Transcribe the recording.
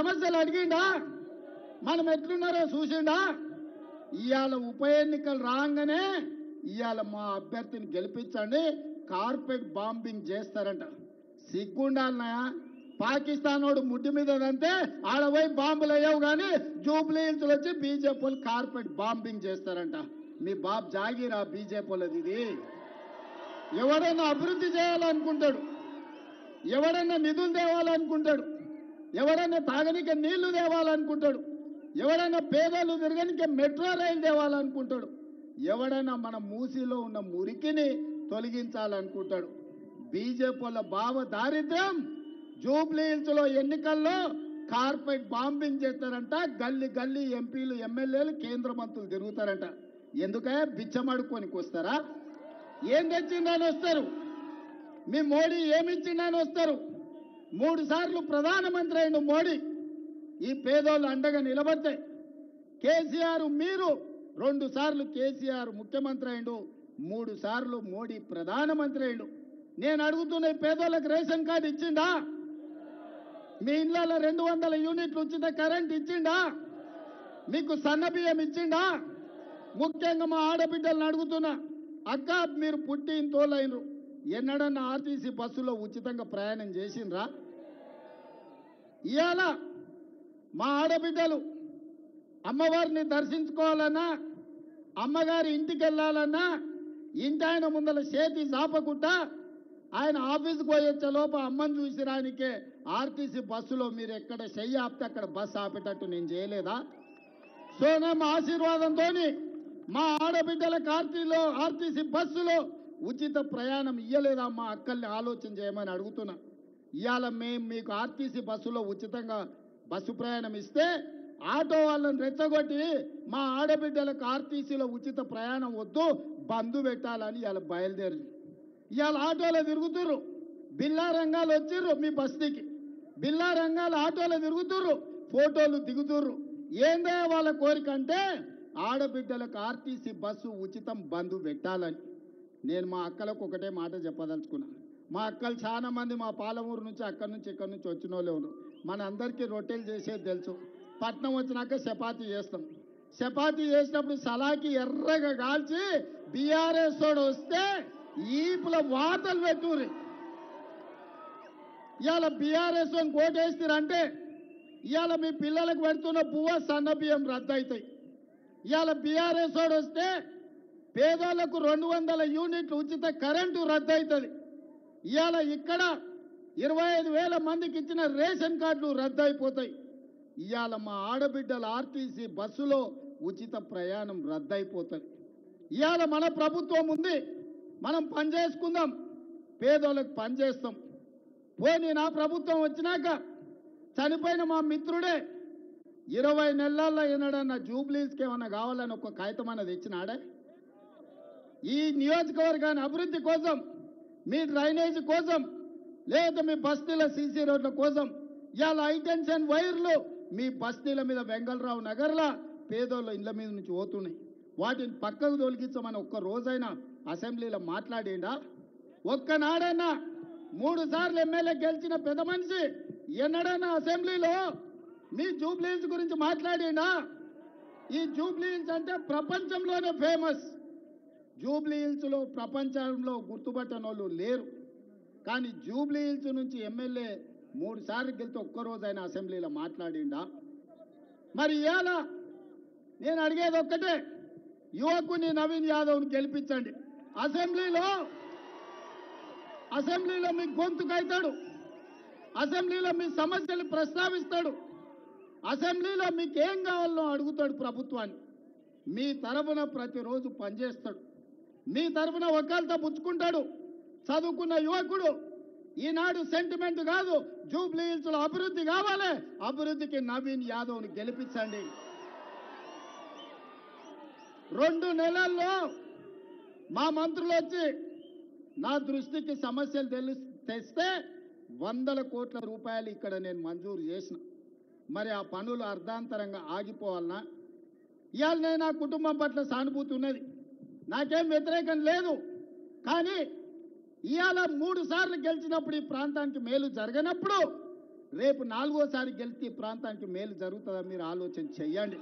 సమస్యలు అడిగిండా? మనం ఎట్లున్నారో చూసిండా? ఇవాళ ఉప ఎన్నికలు రాగానే ఇవాళ మా అభ్యర్థిని గెలిపించండి, కార్పెట్ బాంబింగ్ చేస్తారంట. సిగ్గుండాలనా? పాకిస్తాన్ వాడు ముడ్డి మీద అంతే ఆడపోయి బాంబులు అయ్యావు కానీ జూబ్లీ హిల్స్ వచ్చి బీజేపీ వాళ్ళు కార్పెట్ బాంబింగ్ చేస్తారంట. మీ బాబు జాగీరా బీజేపీ వాళ్ళది ఇది. ఎవడైనా అభివృద్ధి చేయాలనుకుంటాడు, ఎవడైనా నిధులు తేవాలనుకుంటాడు, ఎవడైనా తాగనిక నీళ్లు తేవాలనుకుంటాడు, ఎవడైనా పేదలు తిరగనిక మెట్రో రైలు తేవాలనుకుంటాడు, ఎవడైనా మన మూసీలో ఉన్న మురికిని తొలగించాలనుకుంటాడు. బీజేపీ వాళ్ళ భావ దారిద్ర్యం జూబ్లీ హిల్స్ లో ఎన్నికల్లో కార్పెట్ బాంబింగ్ చేస్తారంట. గల్లీ గల్లీ ఎంపీలు ఎమ్మెల్యేలు కేంద్ర మంత్రులు తిరుగుతారంట. ఎందుకయ్యా బిచ్చమడుకోనికి వస్తారా? ఏం తెచ్చిందని వస్తారు? మీ మోడీ ఏమిచ్చిందని వస్తారు? 3 సార్లు ప్రధానమంత్రి అయిన మోడీ ఈ పేదోళ్ళు అండగా నిలబడితే, కేసీఆర్ మీరు 2 సార్లు కేసీఆర్ ముఖ్యమంత్రి అయిండు, 3 సార్లు మోడీ ప్రధానమంత్రి అయిండు. నేను అడుగుతున్న పేదోళ్ళకి రేషన్ కార్డు ఇచ్చిండా? మీ ఇళ్ళలో 200 యూనిట్లు ఉచిత కరెంట్ ఇచ్చిండా? మీకు సన్న బియ్యం ఇచ్చిండా? ముఖ్యంగా మా ఆడబిడ్డలను అడుగుతున్నా, అక్క మీరు పుట్టి తోలైనరు, ఎన్నడన్నా ఆర్టీసీ బస్సులో ఉచితంగా ప్రయాణం చేసిండ్రా? ఇవాళ మా ఆడబిడ్డలు అమ్మవారిని దర్శించుకోవాలన్నా, అమ్మగారి ఇంటికి వెళ్ళాలన్నా ఇంటి ఆయన ముందల చేతి చాపకుండా ఆయన ఆఫీస్కి పోయొచ్చే లోప అమ్మని చూసిరానికే ఆర్టీసీ బస్సులో మీరు ఎక్కడ చెయ్యి ఆపితే అక్కడ బస్సు ఆపేటట్టు నేను చేయలేదా? సోనం ఆశీర్వాదంతో మా ఆడబిడ్డలకు ఆర్టీసీ బస్సులో ఉచిత ప్రయాణం ఇయ్యలేదా? మా అక్కల్ని ఆలోచన చేయమని అడుగుతున్నా. ఇవాళ మేము మీకు ఆర్టీసీ బస్సులో ఉచితంగా బస్సు ప్రయాణం ఇస్తే ఆటో వాళ్ళని రెచ్చగొట్టి మా ఆడబిడ్డలకు ఆర్టీసీలో ఉచిత ప్రయాణం వద్దు బంధు పెట్టాలని ఇవాళ బయలుదేరి ఇవాళ ఆటోలో తిరుగుతుర్రు. బిల్లా రంగాలు వచ్చిర్రు మీ బస్తీకి, బిల్లా రంగాలు ఆటోలో తిరుగుతుర్రు, ఫోటోలు దిగుతుర్రు. ఏందే వాళ్ళ కోరిక అంటే ఆడబిడ్డలకు ఆర్టీసీ బస్సు ఉచితం బంధు పెట్టాలని. నేను మా అక్కలకు ఒకటే మాట చెప్పదలుచుకున్నా. మా అక్కలు చాలా మంది మా పాలమూరు నుంచి అక్కడి నుంచి ఇక్కడి నుంచి వచ్చిన వాళ్ళే ఉన్నారు. మన అందరికీ రొట్టెలు చేసేది తెలుసు. పట్నం వచ్చినాక చపాతీ చేస్తాం. చపాతీ చేసినప్పుడు సలాకి ఎర్రగా కాల్చి బీఆర్ఎస్ వాడు వస్తే ఈపుల వాతలు పెట్టుర్రి. ఇవాళ బీఆర్ఎస్ వాడిని కోటేస్తారంటే ఇవాళ మీ పిల్లలకు పెడుతున్న పువ్వ సన్న బియ్యం రద్దు అవుతాయి. ఇవాళ బీఆర్ఎస్ వాడు వస్తే పేదోళ్లకు 200 యూనిట్లు ఉచిత కరెంటు రద్దు అవుతుంది. ఇవాళ ఇక్కడ 25,000 మందికి ఇచ్చిన రేషన్ కార్డులు రద్దు అయిపోతాయి. ఇవాళ మా ఆడబిడ్డల ఆర్టీసీ బస్సులో ఉచిత ప్రయాణం రద్దు అయిపోతుంది. ఇవాళ మన ప్రభుత్వం ఉంది, మనం పనిచేసుకుందాం, పేదోళ్ళకి పనిచేస్తాం. పోనీ నా ప్రభుత్వం వచ్చినాక చనిపోయిన మా మిత్రుడే 20 నెలల్లో ఏనాడన్నా జూబ్లీస్కి ఏమన్నా కావాలని ఒక కాగితం అన్నది ఇచ్చినాడే? ఈ నియోజకవర్గాన్ని అభివృద్ధి కోసం, మీ డ్రైనేజీ కోసం, లేదా మీ బస్తీల సీసీ రోడ్ల కోసం ఇవాళ హైటెన్షన్ వైర్లు మీ బస్తీల మీద వెంగళరావు నగర్లా పేదోళ్ళ ఇళ్ల మీద నుంచి పోతున్నాయి. వాటిని పక్కకు తొలగించమని ఒక్క రోజైనా అసెంబ్లీలో మాట్లాడిండా? ఒక్కనాడైనా 3 సార్లు ఎమ్మెల్యే గెలిచిన పెద్ద మనిషి ఎన్నడైనా అసెంబ్లీలో మీ జూబ్లీహిల్స్ గురించి మాట్లాడిండా? ఈ జూబ్లీహిల్స్ అంటే ప్రపంచంలోనే ఫేమస్. జూబ్లీహిల్స్లో ప్రపంచంలో గుర్తుపట్టని వాళ్ళు లేరు. కానీ జూబ్లీహిల్స్ నుంచి ఎమ్మెల్యే 3 సార్లు గెలితే ఒక్కరోజైనా అసెంబ్లీలో మాట్లాడిండా? మరి ఇవాళ నేను అడిగేది ఒక్కటే, యువకుని నవీన్ యాదవ్ని గెలిపించండి. అసెంబ్లీలో మీ గొంతుకైతాడు, అసెంబ్లీలో మీ సమస్యలు ప్రస్తావిస్తాడు, అసెంబ్లీలో మీకు ఏం కావాలో అడుగుతాడు ప్రభుత్వాన్ని. మీ తరఫున ప్రతిరోజు పనిచేస్తాడు, మీ తరఫున ఒకళ్ళతో పుచ్చుకుంటాడు. చదువుకున్న యువకుడు ఈనాడు సెంటిమెంట్ కాదు, జూబ్లీహిల్స్లో అభివృద్ధి కావాలి, అభివృద్ధికి నవీన్ యాదవ్ని గెలిపించండి. 2 నెలల్లో మా మంత్రులు వచ్చి నా దృష్టికి సమస్యలు తెస్తే 100 కోట్ల రూపాయలు ఇక్కడ నేను మంజూరు చేసిన. మరి ఆ పనులు అర్ధాంతరంగా ఆగిపోవాలనా? ఇవాళ నేను నా కుటుంబం పట్ల సానుభూతి ఉన్నది, నాకేం వ్యతిరేకం లేదు. కానీ ఇవాళ 3 సార్లు గెలిచినప్పుడు ఈ ప్రాంతానికి మేలు జరగనప్పుడు రేపు 4వసారి గెలిస్తే ఈ ప్రాంతానికి మేలు జరుగుతుందా మీరు ఆలోచన చెయ్యండి.